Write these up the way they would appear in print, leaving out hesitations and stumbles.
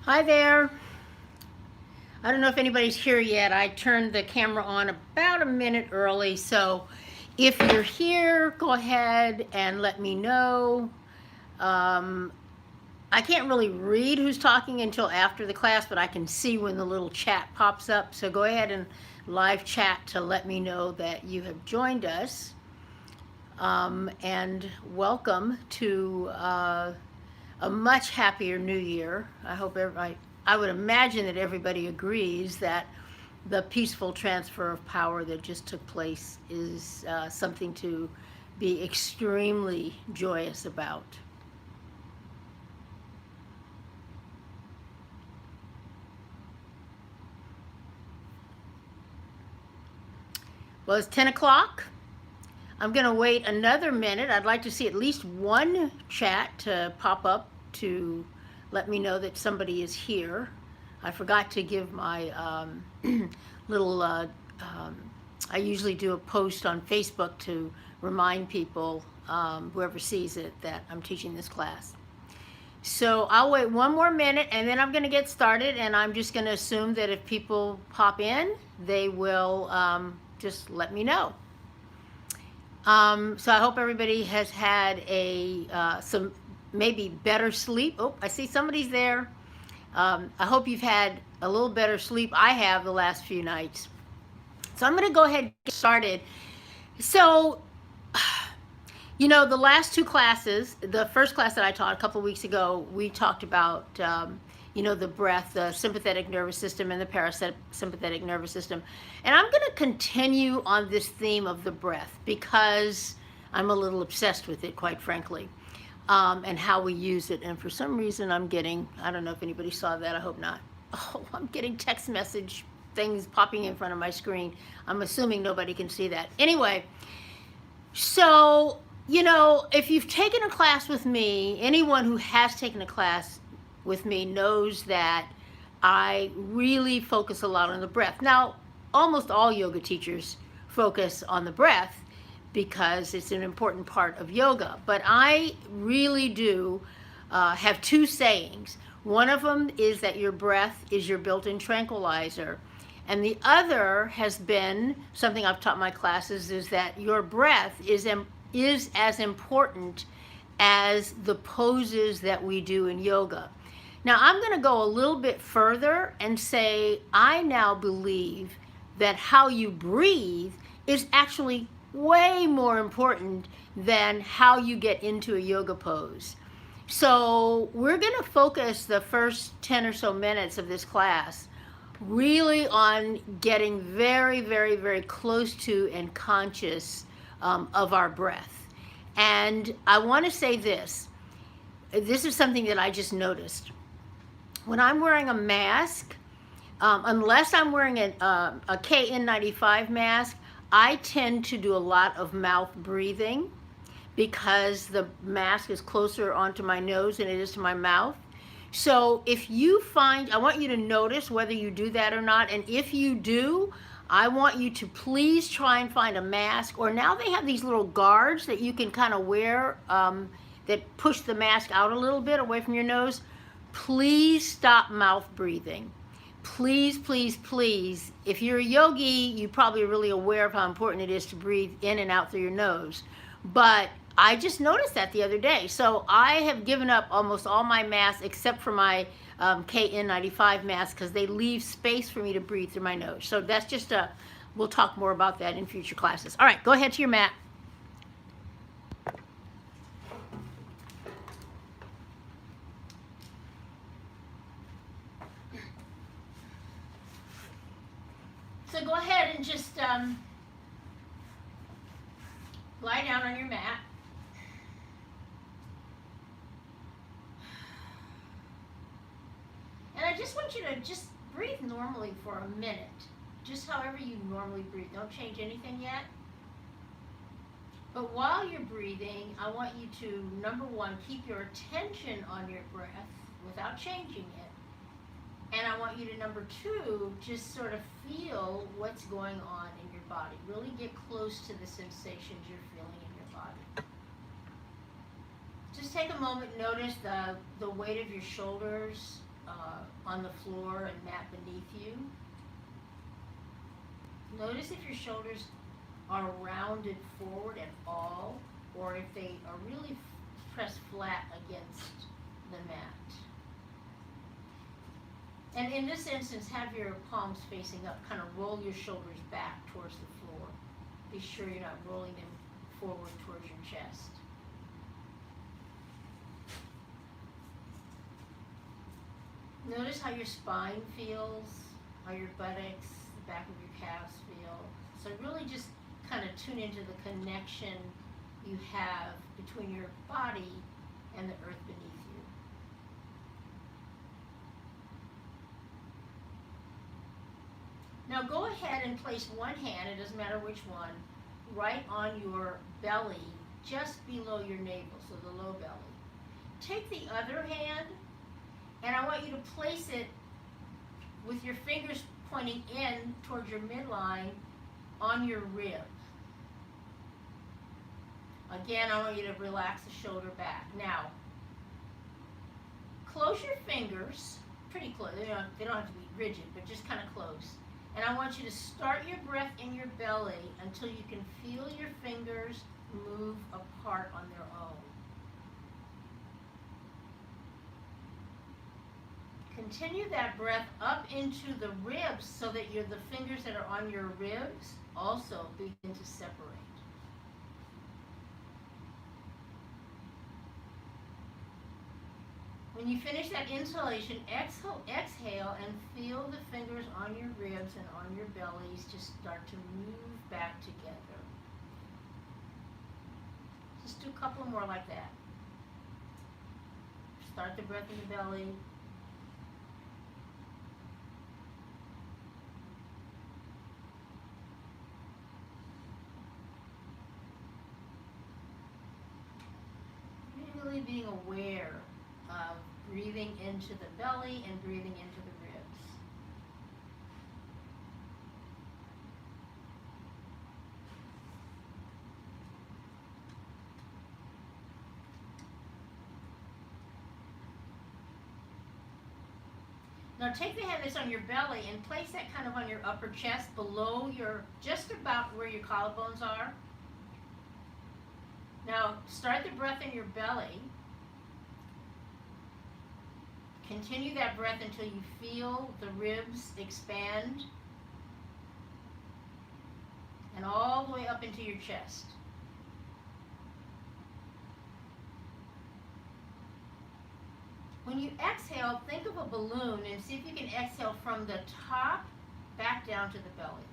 Hi there. I don't know if anybody's here yet. I turned the camera on about a minute early, so if you're here, go ahead and let me know. Um, I can't really read who's talking until after the class, but I can see when the little chat pops up. So go ahead and live chat to let me know that you have joined us. And welcome to a much happier new year. I hope everybody, I would imagine that everybody agrees that the peaceful transfer of power that just took place is something to be extremely joyous about. Well, it's 10 o'clock. I'm going to wait another minute. I'd like to see at least one chat to pop up to let me know that somebody is here. I forgot to give my little, I usually do a post on Facebook to remind people, whoever sees it, that I'm teaching this class. So I'll wait one more minute and then I'm going to get started, and I'm just going to assume that if people pop in, they will just let me know. So I hope everybody has had some maybe better sleep. Oh, I see somebody's there. I hope you've had a little better sleep. I have the last few nights. So I'm going to go ahead and get started. So, the last two classes, the first class that I taught a couple of weeks ago, we talked about, the breath, the sympathetic nervous system, and the parasympathetic nervous system. And I'm going to continue on this theme of the breath because I'm a little obsessed with it, quite frankly, and how we use it. And for some reason, I don't know if anybody saw that. I hope not. Oh, I'm getting text message things popping in front of my screen. I'm assuming nobody can see that. Anyway, so, if you've taken a class with me, anyone who has taken a class with me knows that I really focus a lot on the breath. Now, almost all yoga teachers focus on the breath because it's an important part of yoga. But I really do have two sayings. One of them is that your breath is your built-in tranquilizer. And the other has been something I've taught my classes, is that your breath is as important as the poses that we do in yoga. Now, I'm going to go a little bit further and say I now believe that how you breathe is actually way more important than how you get into a yoga pose. So we're going to focus the first 10 or so minutes of this class really on getting very, very, very close to and conscious of our breath. And I want to say this. This is something that I just noticed. When I'm wearing a mask, unless I'm wearing a KN95 mask, I tend to do a lot of mouth breathing because the mask is closer onto my nose than it is to my mouth. So if you find, I want you to notice whether you do that or not. And if you do, I want you to please try and find a mask. Or now they have these little guards that you can kind of wear that push the mask out a little bit away from your nose. Please stop mouth breathing. Please, please, please. If you're a yogi, you're probably really aware of how important it is to breathe in and out through your nose. But I just noticed that the other day. So I have given up almost all my masks except for my KN95 mask because they leave space for me to breathe through my nose. So that's just we'll talk more about that in future classes. All right, go ahead to your mat. So go ahead and just lie down on your mat. And I just want you to just breathe normally for a minute. Just however you normally breathe. Don't change anything yet. But while you're breathing, I want you to, number one, keep your attention on your breath without changing it. And I want you to, number two, just sort of feel what's going on in your body. Really get close to the sensations you're feeling in your body. Just take a moment, notice the weight of your shoulders, on the floor and mat beneath you. Notice if your shoulders are rounded forward at all, or if they are really pressed flat against the mat. And in this instance, have your palms facing up. Kind of roll your shoulders back towards the floor. Be sure you're not rolling them forward towards your chest. Notice how your spine feels, how your buttocks, the back of your calves feel. So really just kind of tune into the connection you have between your body and the earth beneath you. Now go ahead and place one hand, it doesn't matter which one, right on your belly, just below your navel, so the low belly. Take the other hand, and I want you to place it with your fingers pointing in towards your midline on your rib. Again, I want you to relax the shoulder back. Now, close your fingers, pretty close. They don't have to be rigid, but just kind of close. And I want you to start your breath in your belly until you can feel your fingers move apart on their own. Continue that breath up into the ribs so that the fingers that are on your ribs also begin to separate. When you finish that inhalation, exhale and feel the fingers on your ribs and on your bellies just start to move back together. Just do a couple more like that. Start the breath in the belly. Really being aware of breathing into the belly and breathing into the ribs. Now take the hand that's on your belly and place that kind of on your upper chest below just about where your collarbones are. Now start the breath in your belly. Continue that breath until you feel the ribs expand and all the way up into your chest. When you exhale, think of a balloon and see if you can exhale from the top back down to the belly.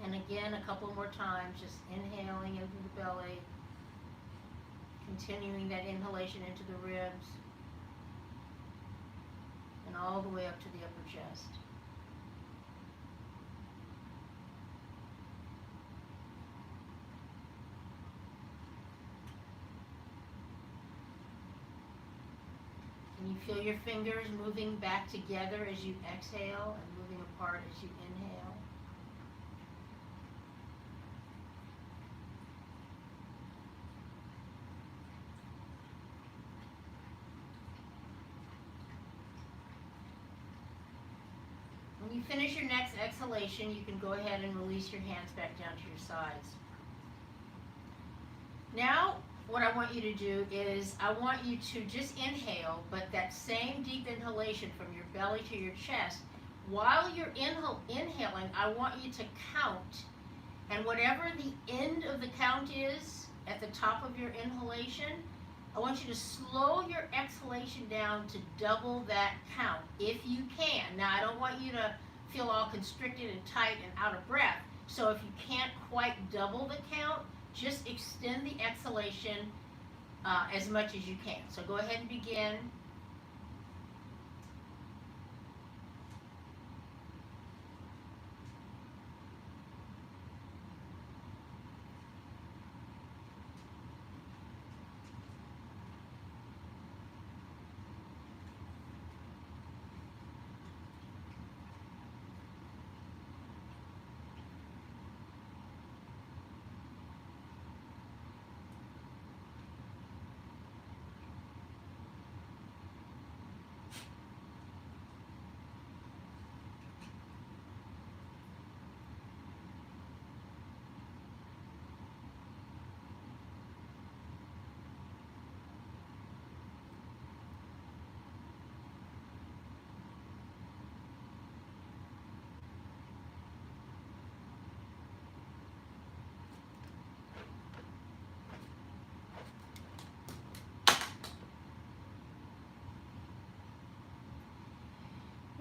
And again, a couple more times, just inhaling into the belly. Continuing that inhalation into the ribs and all the way up to the upper chest. Can you feel your fingers moving back together as you exhale and moving apart as you inhale? When you finish your next exhalation, you can go ahead and release your hands back down to your sides. Now, what I want you to do is I want you to just inhale, but that same deep inhalation from your belly to your chest, while you're inhaling, I want you to count. And whatever the end of the count is at the top of your inhalation, I want you to slow your exhalation down to double that count, if you can. Now, I don't want you to feel all constricted and tight and out of breath. So if you can't quite double the count, just extend the exhalation as much as you can. So go ahead and begin.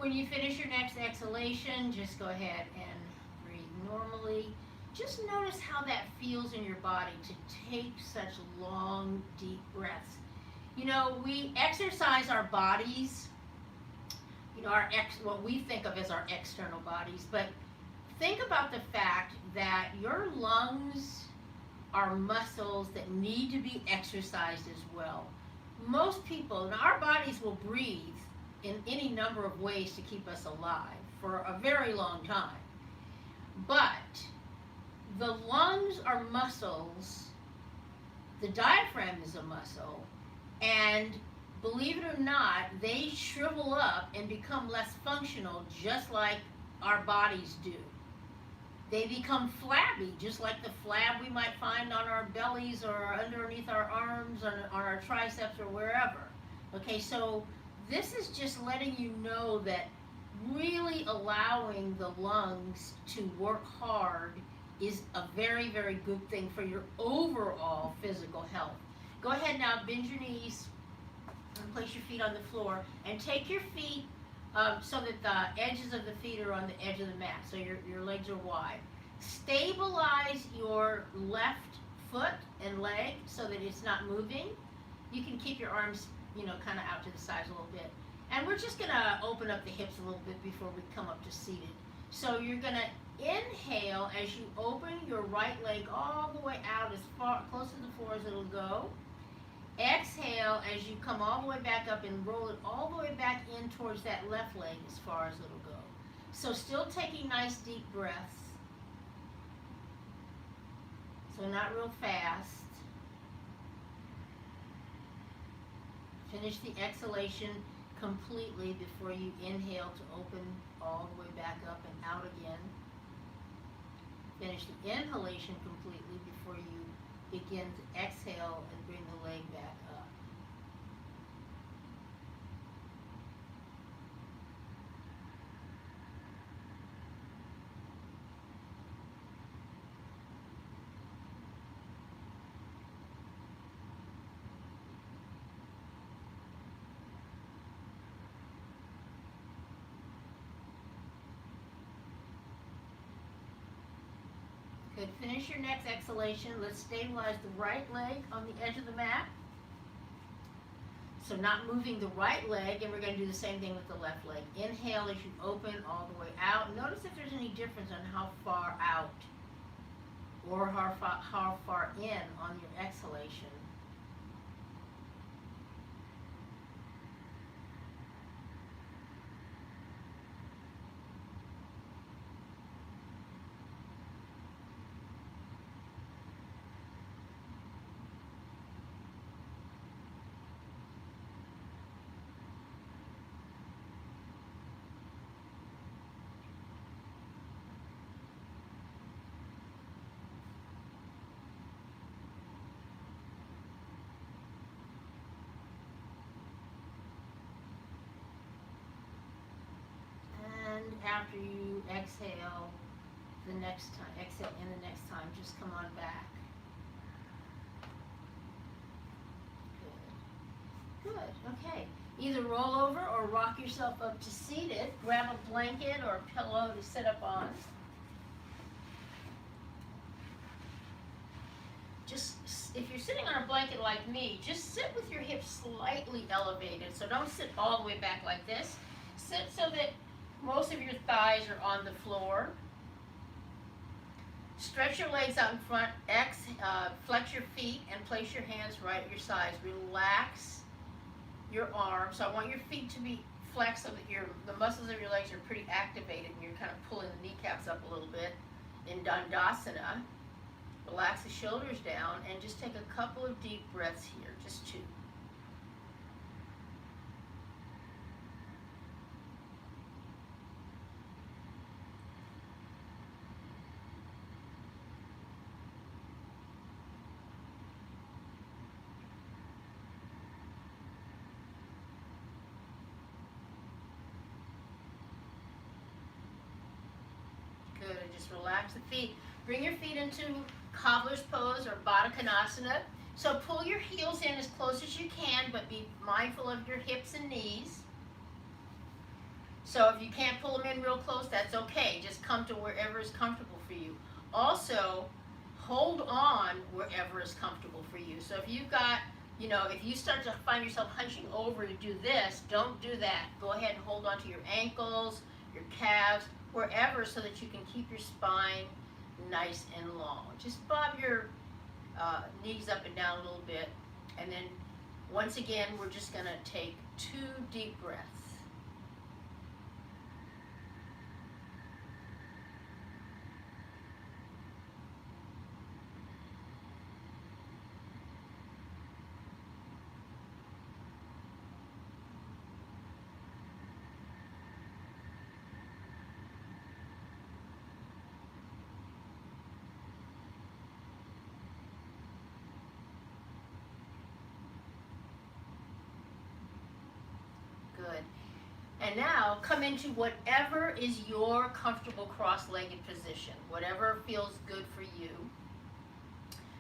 When you finish your next exhalation, just go ahead and breathe normally. Just notice how that feels in your body to take such long, deep breaths. You know, we exercise our bodies, you know, what we think of as our external bodies, but think about the fact that your lungs are muscles that need to be exercised as well. Most people, and our bodies will breathe in any number of ways to keep us alive for a very long time. But the lungs are muscles, the diaphragm is a muscle, and believe it or not, they shrivel up and become less functional just like our bodies do. They become flabby, just like the flab we might find on our bellies or underneath our arms, on our triceps or wherever. Okay, so this is just letting you know that really allowing the lungs to work hard is a very, very good thing for your overall physical health. Go ahead now, bend your knees and place your feet on the floor and take your feet so that the edges of the feet are on the edge of the mat, so your legs are wide. Stabilize your left foot and leg so that it's not moving. You can keep your arms, you know, kind of out to the sides a little bit. And we're just going to open up the hips a little bit before we come up to seated. So you're going to inhale as you open your right leg all the way out as far close to the floor as it'll go. Exhale as you come all the way back up and roll it all the way back in towards that left leg as far as it'll go. So still taking nice deep breaths. So not real fast. Finish the exhalation completely before you inhale to open all the way back up and out again. Finish the inhalation completely before you begin to exhale and bring the leg back up. Good. Finish your next exhalation. Let's stabilize the right leg on the edge of the mat. So not moving the right leg, and we're going to do the same thing with the left leg. Inhale as you open all the way out. Notice if there's any difference on how far out or how far in on your exhalation. After you exhale the next time, exhale in the next time, just come on back. Good. Good. Okay. Either roll over or rock yourself up to seated. Grab a blanket or a pillow to sit up on. Just, if you're sitting on a blanket like me, just sit with your hips slightly elevated. So don't sit all the way back like this. Sit so that most of your thighs are on the floor. Stretch your legs out in front. Flex your feet and place your hands right at your sides. Relax your arms. So I want your feet to be flexed so that the muscles of your legs are pretty activated and you're kind of pulling the kneecaps up a little bit in Dandasana. Relax the shoulders down and just take a couple of deep breaths here, just two. Good, and just relax the feet. Bring your feet into Cobbler's pose or Baddha Konasana. So pull your heels in as close as you can, but be mindful of your hips and knees. So if you can't pull them in real close, that's okay. Just come to wherever is comfortable for you. Also, hold on wherever is comfortable for you. So if you've got, if you start to find yourself hunching over to do this, don't do that. Go ahead and hold on to your ankles, your calves, wherever, so that you can keep your spine nice and long. Just bob your knees up and down a little bit. And then, once again, we're just going to take 2 deep breaths. Good. And now come into whatever is your comfortable cross-legged position, whatever feels good for you.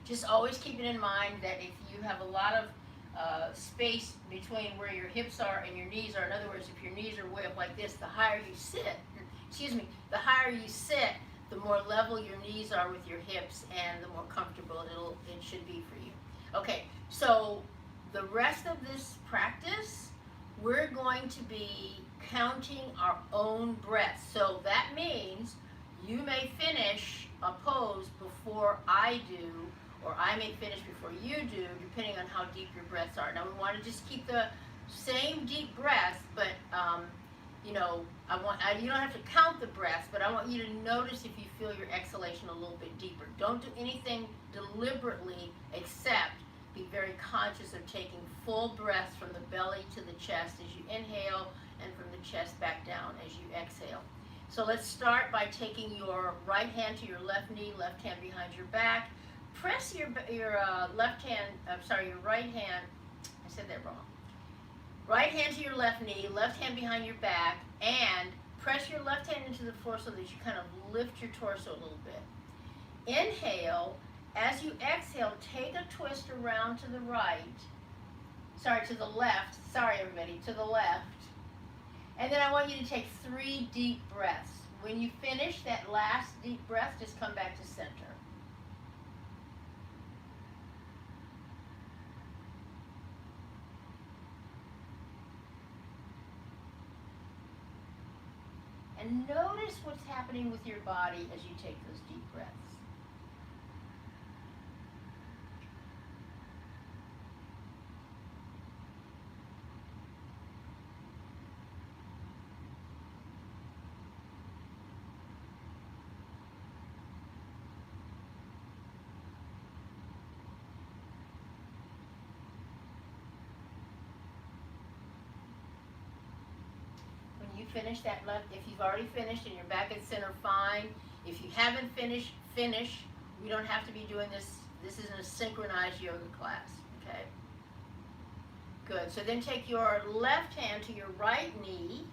Just always keep it in mind that if you have a lot of space between where your hips are and your knees are, in other words, if your knees are way up like this, the higher you sit, the higher you sit, the more level your knees are with your hips and the more comfortable it should be for you. Okay, so the rest of this practice, we're going to be counting our own breaths. So that means you may finish a pose before I do, or I may finish before you do, depending on how deep your breaths are. Now we want to just keep the same deep breaths, but you don't have to count the breaths, but I want you to notice if you feel your exhalation a little bit deeper. Don't do anything deliberately except be very conscious of taking full breaths from the belly to the chest as you inhale, and from the chest back down as you exhale. So let's start by taking your right hand to your left knee, left hand behind your back. Press your right hand, I said that wrong. Right hand to your left knee, left hand behind your back, and press your left hand into the floor so that you kind of lift your torso a little bit. Inhale. As you exhale, take a twist around to the to the left, to the left. And then I want you to take 3 deep breaths. When you finish that last deep breath, just come back to center. And notice what's happening with your body as you take those deep breaths. Finish that left. If you've already finished and you're back at center, fine. If you haven't finished, finish. We don't have to be doing this. This isn't a synchronized yoga class, okay? Good. So then take your left hand to your right knee,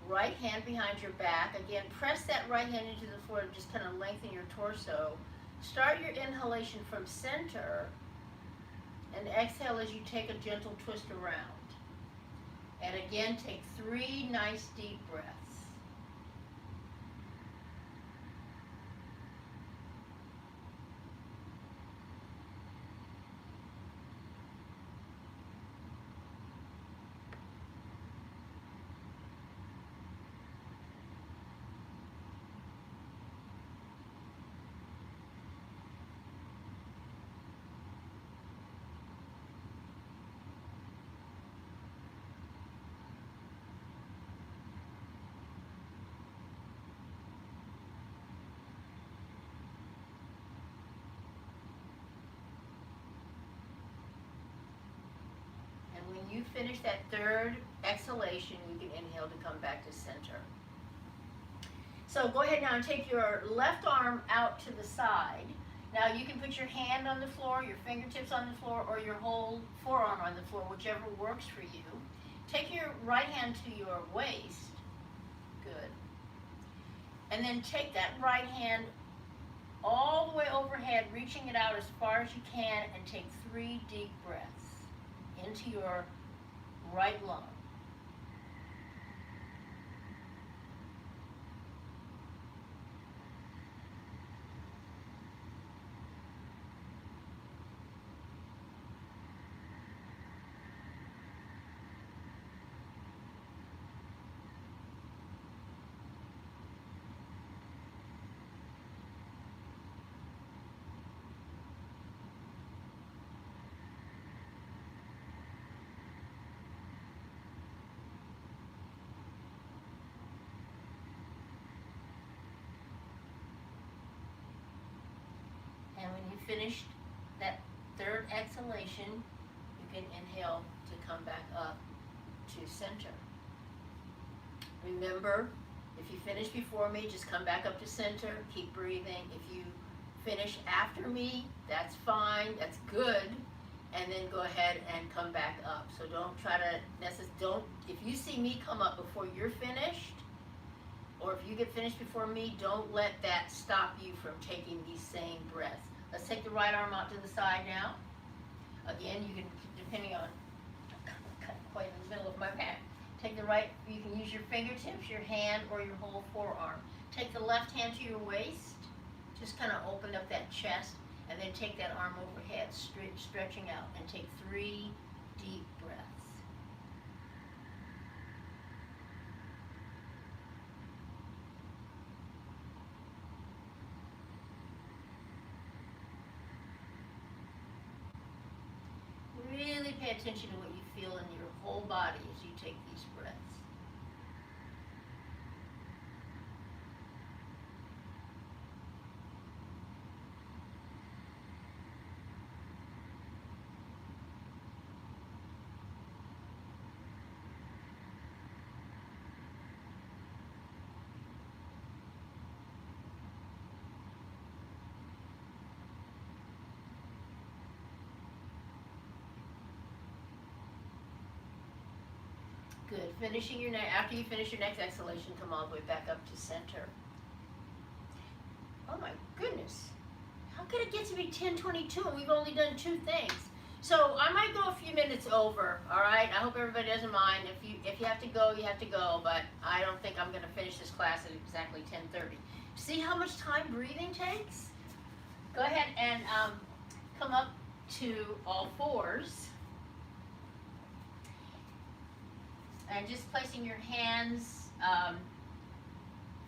right hand behind your back. Again, press that right hand into the floor and just kind of lengthen your torso. Start your inhalation from center and exhale as you take a gentle twist around. And again, take 3 nice deep breaths. When you finish that 3rd exhalation, you can inhale to come back to center. So go ahead now and take your left arm out to the side. Now you can put your hand on the floor, your fingertips on the floor, or your whole forearm on the floor, whichever works for you. Take your right hand to your waist. Good. And then take that right hand all the way overhead, reaching it out as far as you can, and take 3 deep breaths into your right lung. finished that third exhalation, you can inhale to come back up to center. Remember, if you finish before me, just come back up to center, keep breathing. If you finish after me, that's fine, that's good, and then go ahead and come back up. So don't try to, if you see me come up before you're finished, or if you get finished before me, don't let that stop you from taking these same breaths. Let's take the right arm out to the side now. Again, you can, depending on, quite in the middle of my back. Take the right, you can use your fingertips, your hand, or your whole forearm. Take the left hand to your waist, just kind of open up that chest, and then take that arm overhead, stretching out, and take 3 deep breaths. Really pay attention to what you feel in your whole body as you take these breaths. Good. After you finish your next exhalation, come all the way back up to center. Oh my goodness. How could it get to be 10:22 and we've only done 2 things? So I might go a few minutes over, all right? I hope everybody doesn't mind. If you have to go, you have to go, but I don't think I'm going to finish this class at exactly 10:30. See how much time breathing takes? Go ahead and come up to all fours. And just placing your hands,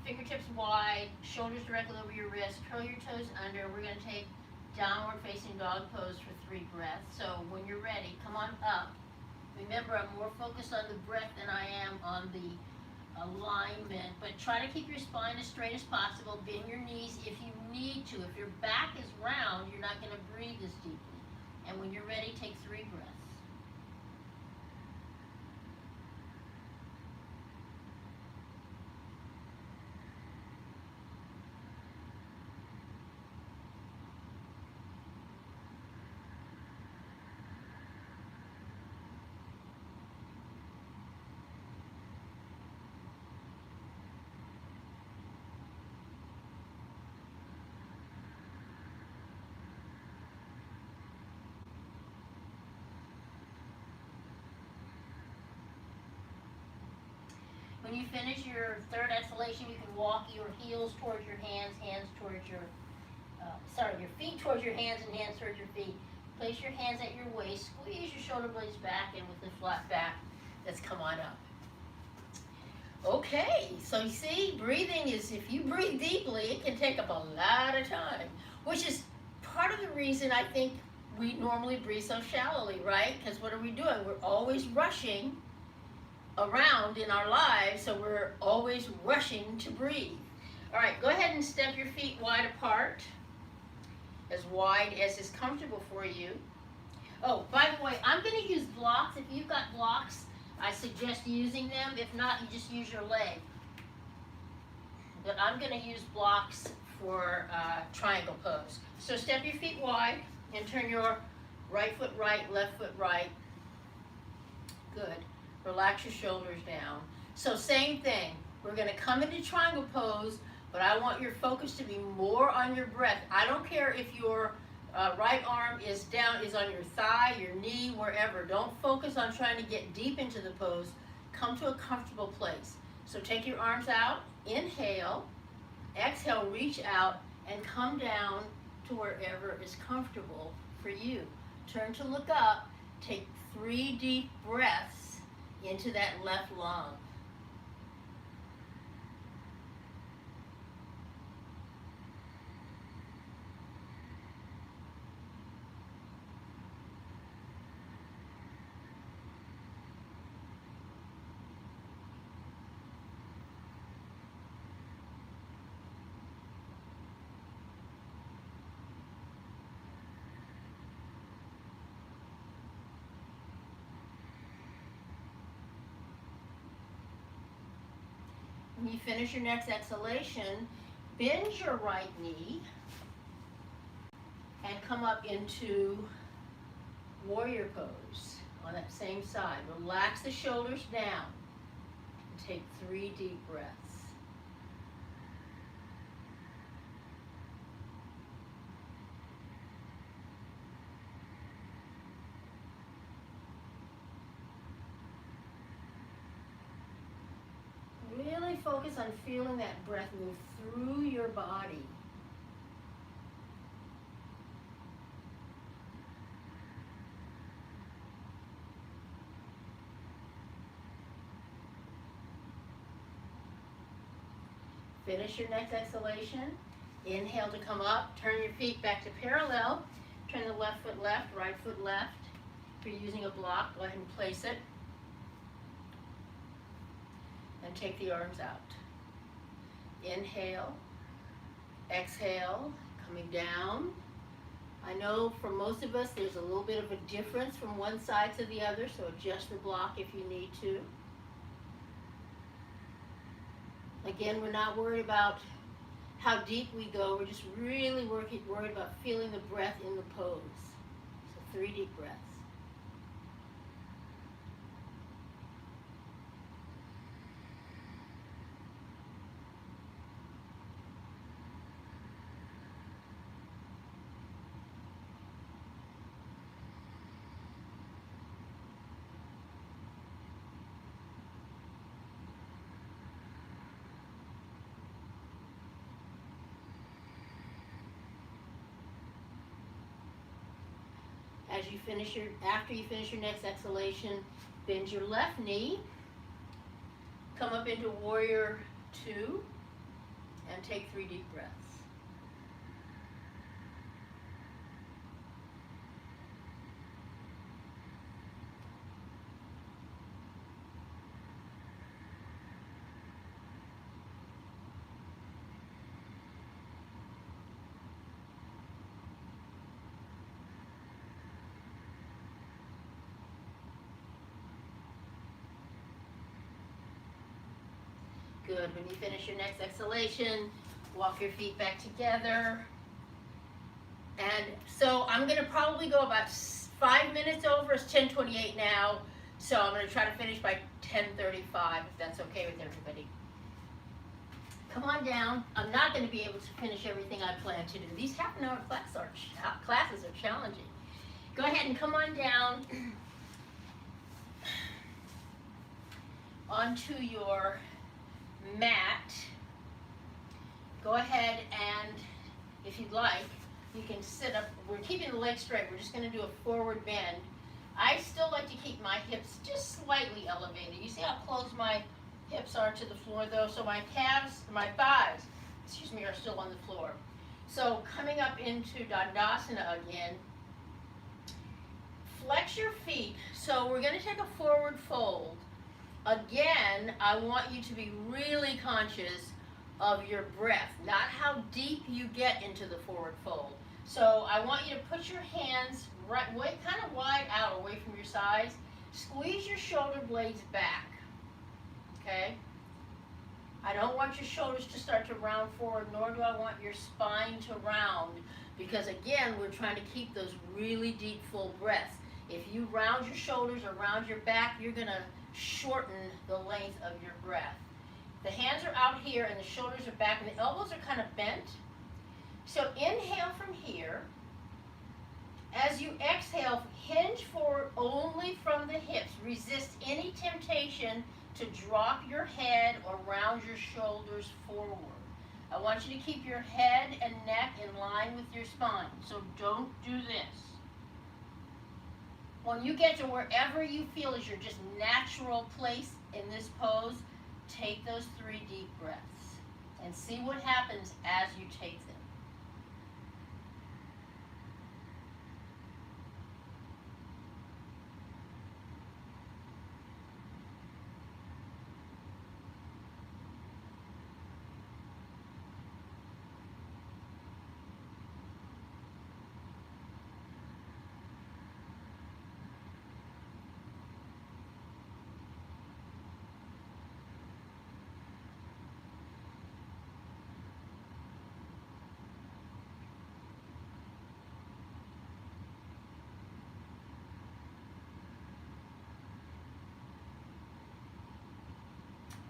fingertips wide, shoulders directly over your wrist, curl your toes under. We're going to take downward facing dog pose for 3 breaths. So when you're ready, come on up. Remember, I'm more focused on the breath than I am on the alignment, but try to keep your spine as straight as possible. Bend your knees if you need to. If your back is round, you're not going to breathe as deeply. And when you're ready, take 3 breaths. When you finish your third exhalation, you can walk your heels towards your hands, towards your, your feet towards your hands and hands towards your feet. Place your hands at your waist, squeeze your shoulder blades back, and with the flat back, let's come on up. Okay, so you see, breathing is, if you breathe deeply, it can take up a lot of time, which is part of the reason I think we normally breathe so shallowly, right? Because what are we doing? We're always rushing around in our lives, so we're always rushing to breathe. All right, go ahead and step your feet wide apart, as wide as is comfortable for you. Oh, by the way, I'm going to use blocks. If you've got blocks, I suggest using them. If not, you just use your leg. But I'm going to use blocks for triangle pose. So step your feet wide and turn your right foot right, left foot right. Good. Relax your shoulders down. So same thing. We're going to come into triangle pose, but I want your focus to be more on your breath. I don't care if your right arm is on your thigh, your knee, wherever. Don't focus on trying to get deep into the pose. Come to a comfortable place. So take your arms out, inhale, exhale, reach out, and come down to wherever is comfortable for you. Turn to look up, take 3 deep breaths into that left lung. When you finish your next exhalation, bend your right knee and come up into warrior pose on that same side. Relax the shoulders down and take 3 deep breaths. Really focus on feeling that breath move through your body. Finish your next exhalation. Inhale to come up. Turn your feet back to parallel. Turn the left foot left, right foot left. If you're using a block, go ahead and place it. And take the arms out. Inhale. Exhale. Coming down. I know for most of us there's a little bit of a difference from one side to the other, so adjust the block if you need to. Again, we're not worried about how deep we go. We're just really worried about feeling the breath in the pose. So 3 deep breaths. After you finish your next exhalation, bend your left knee, come up into warrior 2, and take 3 deep breaths. Good. When you finish your next exhalation, walk your feet back together. And so I'm going to probably go about 5 minutes over. It's 10:28 now, so I'm going to try to finish by 10:35, if that's okay with everybody. Come on down. I'm not going to be able to finish everything I plan to do. These half-an-hour classes are challenging. Go ahead and come on down onto your mat. Go ahead and, if you'd like, you can sit up. We're keeping the legs straight. We're just going to do a forward bend. I still like to keep my hips just slightly elevated. You see how close my hips are to the floor though? So my calves, my thighs, are still on the floor. So coming up into Dandasana again, flex your feet. So we're going to take a forward fold. Again, I want you to be really conscious of your breath, not how deep you get into the forward fold. So I want you to put your hands kind of wide out away from your sides. Squeeze your shoulder blades back, okay? I don't want your shoulders to start to round forward, nor do I want your spine to round, because again, we're trying to keep those really deep, full breaths. If you round your shoulders or round your back, you're going to shorten the length of your breath. The hands are out here and the shoulders are back and the elbows are kind of bent. So inhale from here. As you exhale, hinge forward only from the hips. Resist any temptation to drop your head or round your shoulders forward. I want you to keep your head and neck in line with your spine. So don't do this. When you get to wherever you feel is your just natural place in this pose, take those 3 deep breaths and see what happens as you take them.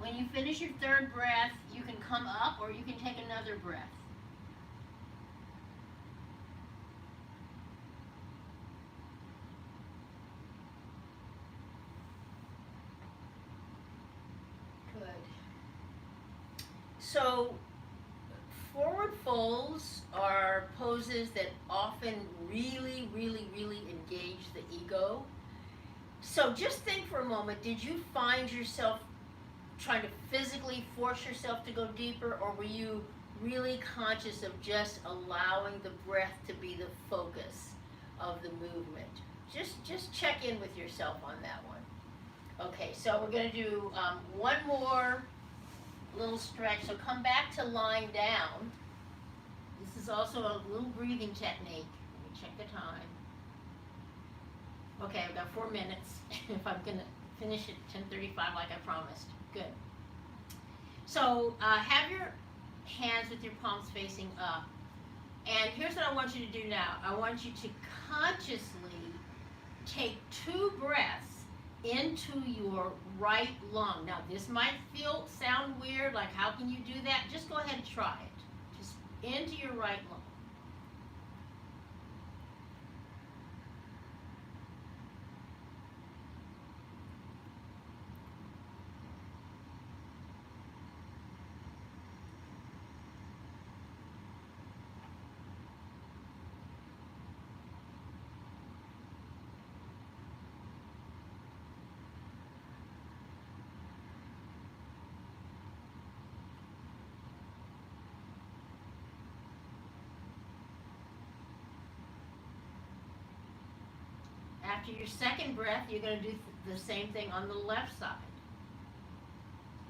When you finish your third breath, you can come up or you can take another breath. Good. So, forward folds are poses that often really, really, really engage the ego. So just think for a moment, did you find yourself trying to physically force yourself to go deeper, or were you really conscious of just allowing the breath to be the focus of the movement? Just check in with yourself on that one. Okay, so we're going to do one more little stretch. So come back to lying down. This is also a little breathing technique. Let me check the time. Okay, I've got 4 minutes if I'm going to finish at 10:35 like I promised. Good. So have your hands with your palms facing up. And here's what I want you to do now. I want you to consciously take 2 breaths into your right lung. Now this might sound weird, like how can you do that? Just go ahead and try it. Just into your right lung. After your second breath, you're going to do the same thing on the left side.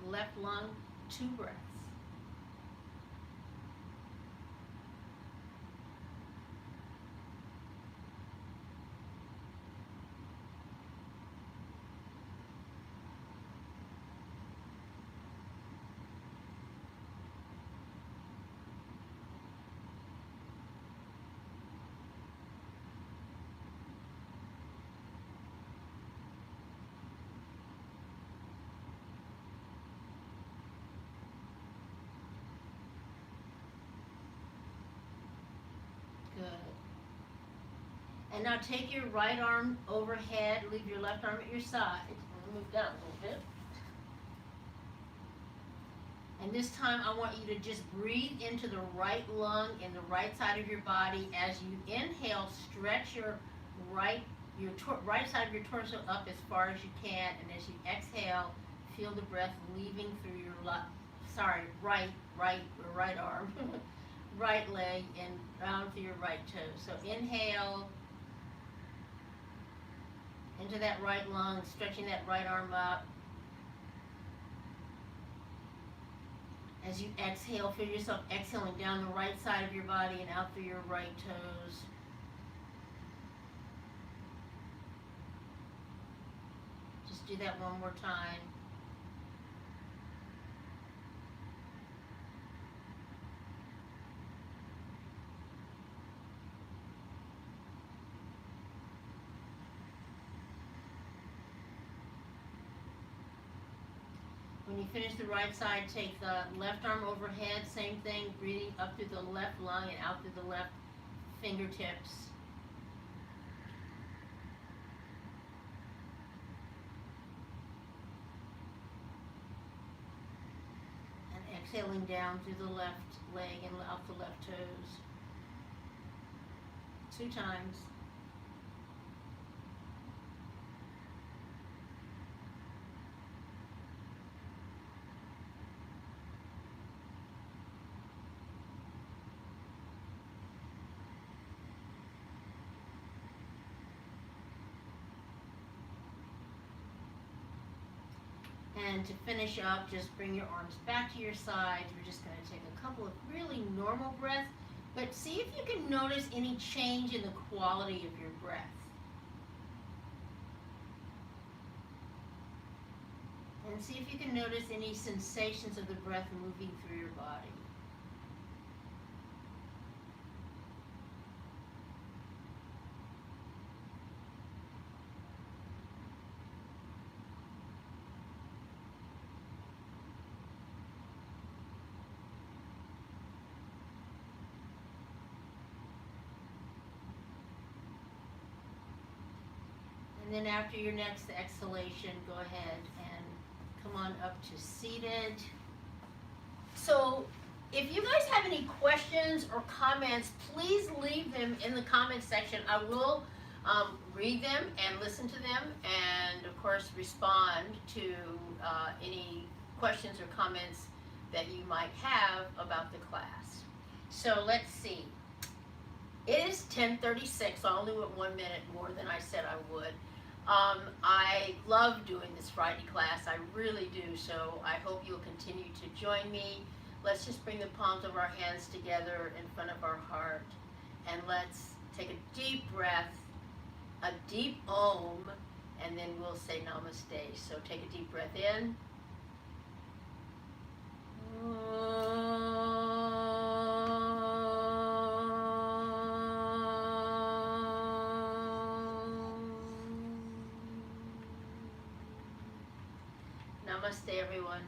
Left lung, 2 breaths. Good. And now take your right arm overhead, leave your left arm at your side. Move down a little bit. And this time I want you to just breathe into the right lung in the right side of your body. As you inhale, stretch your right side of your torso up as far as you can, and as you exhale, feel the breath leaving through your right arm, right leg, and down through your right toe. So inhale into that right lung, stretching that right arm up. As you exhale, feel yourself exhaling down the right side of your body and out through your right toes. Just do that one more time. When you finish the right side, take the left arm overhead, same thing, breathing up through the left lung and out through the left fingertips. And exhaling down through the left leg and out the left toes. 2 times. And to finish up, just bring your arms back to your sides. We're just going to take a couple of really normal breaths, but see if you can notice any change in the quality of your breath. And see if you can notice any sensations of the breath moving through your body. then after your next exhalation, go ahead and come on up to seated. So if you guys have any questions or comments, please leave them in the comment section. I will read them and listen to them, and of course respond to any questions or comments that you might have about the class. So let's see. It is 10:36, so I only went 1 minute more than I said I would. I love doing this Friday class, I really do, so I hope you'll continue to join me. Let's just bring the palms of our hands together in front of our heart, and let's take a deep breath, a deep Om, and then we'll say Namaste. So take a deep breath in. Namaste, everyone.